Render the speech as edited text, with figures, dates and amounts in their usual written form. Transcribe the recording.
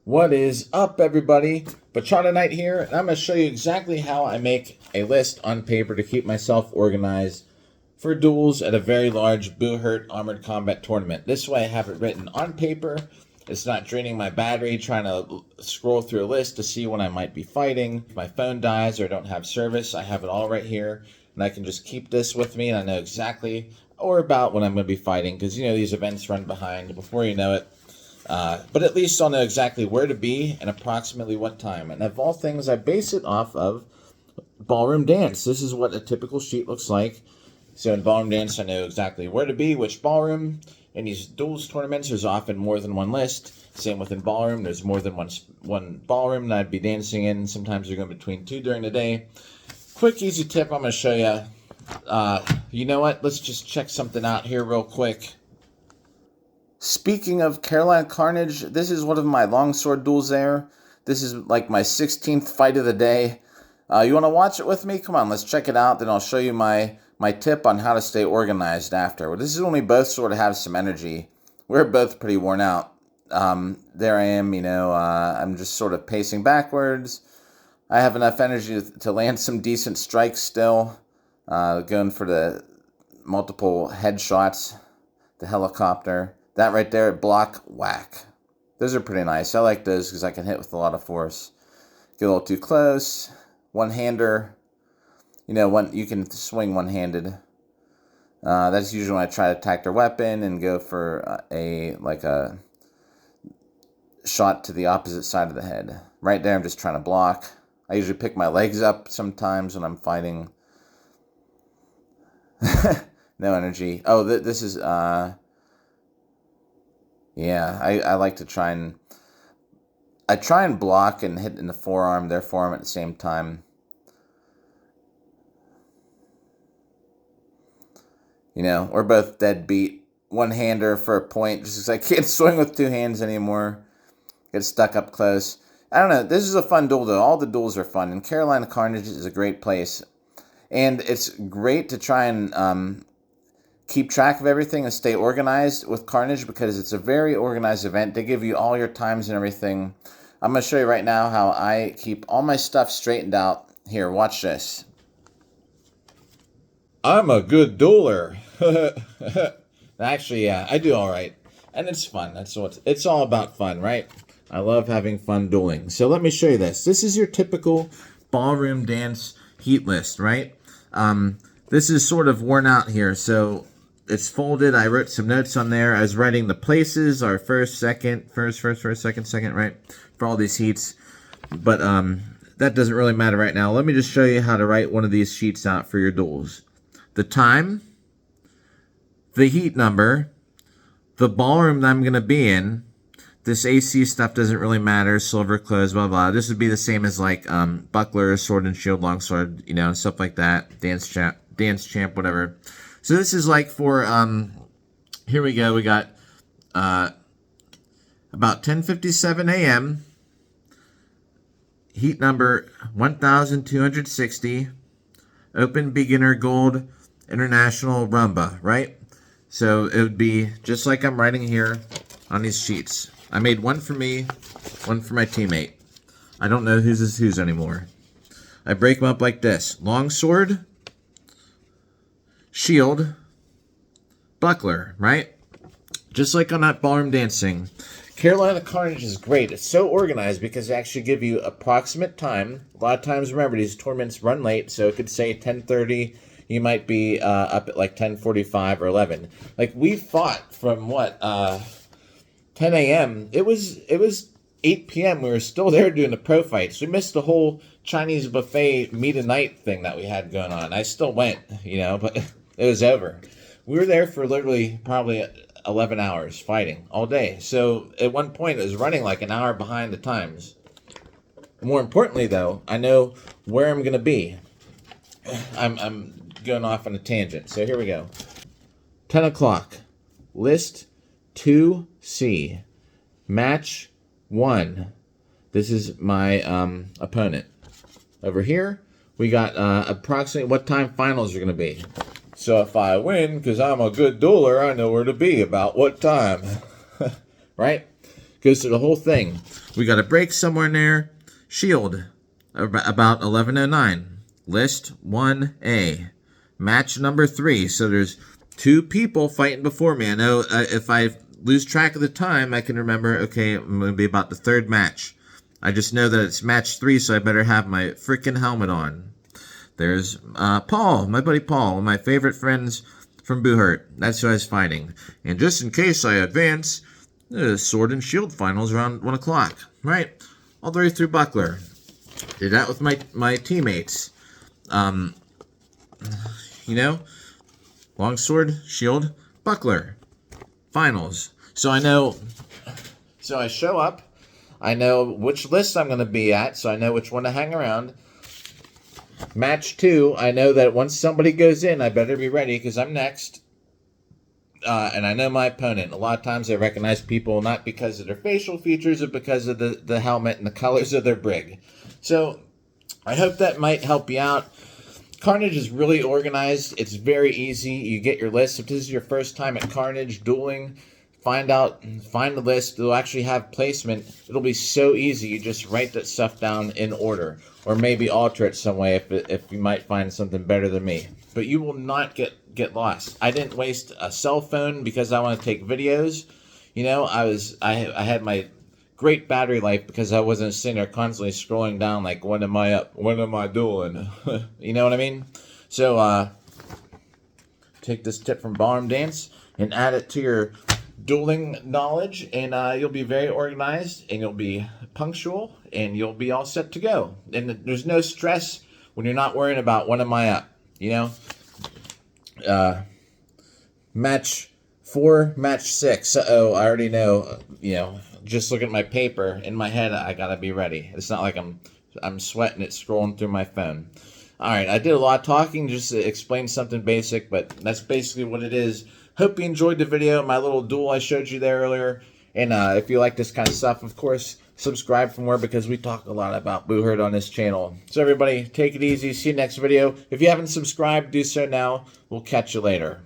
What is up, everybody? Bachata Knight here, and I'm going to show you exactly how I make a list on paper to keep myself organized for duels at a very large Boo-Hurt Armored Combat tournament. This way I have it written on paper. It's not draining my battery trying to scroll through a list to see when I might be fighting. If my phone dies or I don't have service, I have it all right here, and I can just keep this with me, and I know exactly or about when I'm going to be fighting, because you know these events run behind before you know it. But at least I'll know exactly where to be and approximately what time. And of all things, I base it off of ballroom dance. This is what a typical sheet looks like. So in ballroom dance, I know exactly where to be, which ballroom. In these duels tournaments, there's often more than one list. Same with in ballroom, there's more than one ballroom that I'd be dancing in. Sometimes you're going between two during the day. Quick, easy tip I'm going to show you. You know what? Let's just check something out here real quick. Speaking of Carolina Carnage, this is one of my longsword duels there. This is like my 16th fight of the day. You want to watch it with me? Come on, let's check it out. Then I'll show you my tip on how to stay organized after. Well, this is when we both sort of have some energy. We're both pretty worn out. There I am, I'm just sort of pacing backwards. I have enough energy to land some decent strikes still. Going for the multiple headshots, the helicopter. That right there, block, whack. Those are pretty nice. I like those because I can hit with a lot of force. Get a little too close. One-hander. You can swing one-handed. That's usually when I try to attack their weapon and go for a shot to the opposite side of the head. Right there, I'm just trying to block. I usually pick my legs up sometimes when I'm fighting. No energy. Oh, this is... Yeah, I like to try and block and hit in the forearm, their forearm at the same time. We're both dead beat. One-hander for a point, just because I can't swing with two hands anymore. Get stuck up close. I don't know, this is a fun duel though. All the duels are fun, and Carolina Carnage is a great place. And it's great to try and keep track of everything and stay organized with Carnage because it's a very organized event. They give you all your times and everything. I'm going to show you right now how I keep all my stuff straightened out. Here, watch this. I'm a good dueler. Actually, yeah, I do all right. And it's fun. It's all about fun, right? I love having fun dueling. So let me show you this. This is your typical ballroom dance heat list, right? This is sort of worn out here, so it's folded. I wrote some notes on there. I was writing the places, our first, second, second, right? For all these heats. But that doesn't really matter right now. Let me just show you how to write one of these sheets out for your duels. The time, the heat number, the ballroom that I'm going to be in. This AC stuff doesn't really matter. Silver clothes, blah, blah. This would be the same as like buckler, sword and shield, longsword, stuff like that. Dance champ, whatever. So this is like for, here we go. We got about 10:57 a.m. Heat number 1260. Open beginner gold international rumba, right? So it would be just like I'm writing here on these sheets. I made one for me, one for my teammate. I don't know whose is whose anymore. I break them up like this. Longsword, shield, buckler, right? Just like on that ballroom dancing. Carolina Carnage is great. It's so organized because they actually give you approximate time. A lot of times, remember, these tournaments run late, so it could say 10:30. You might be up at like 10:45 or 11. Like, we fought from, 10 a.m. It was 8 p.m. We were still there doing the pro fights. We missed the whole Chinese buffet meet and night thing that we had going on. I still went, but it was over. We were there for literally probably 11 hours fighting all day. So at one point it was running like an hour behind the times. More importantly though, I know where I'm going to be. I'm going off on a tangent. So here we go. 10 o'clock. List 2C. Match 1. This is my opponent. Over here, we got approximately what time finals are going to be. So if I win, because I'm a good dueler, I know where to be about what time. Right? Goes through the whole thing. We got a break somewhere in there. Shield, about 1109. List 1A. Match number 3. So there's 2 people fighting before me. I know if I lose track of the time, I can remember, okay, I'm going to be about the 3rd match. I just know that it's match 3, so I better have my freaking helmet on. There's Paul, my buddy Paul, one of my favorite friends from Boohurt. That's who I was fighting. And just in case I advance, the Sword and Shield finals around 1 o'clock. Right? All the way through Buckler. Did that with my teammates. You know, Longsword, Shield, Buckler, finals. So I know, so I show up, I know which list I'm going to be at, so I know which one to hang around. Match 2, I know that once somebody goes in, I better be ready because I'm next. And I know my opponent. A lot of times I recognize people not because of their facial features, but because of the helmet and the colors of their brig. So I hope that might help you out. Carnage is really organized. It's very easy. You get your list. If this is your first time at Carnage Dueling, find the list. It'll actually have placement. It'll be so easy. You just write that stuff down in order, or maybe alter it some way if you might find something better than me. But you will not get lost. I didn't waste a cell phone because I want to take videos. You know, I had my great battery life because I wasn't sitting there constantly scrolling down like, when am I up? When am I doing? You know what I mean? So, take this tip from Ballroom Dance and add it to your dueling knowledge, and you'll be very organized, and you'll be punctual, and you'll be all set to go. And there's no stress when you're not worrying about when am I up, you know? Match 4, match 6. Uh-oh, I already know, you know, just looking at my paper, in my head, I gotta be ready. It's not like I'm sweating it scrolling through my phone. Alright, I did a lot of talking just to explain something basic, but that's basically what it is. Hope you enjoyed the video, my little duel I showed you there earlier. And if you like this kind of stuff, of course, subscribe for more because we talk a lot about Boohurt on this channel. So everybody, take it easy. See you next video. If you haven't subscribed, do so now. We'll catch you later.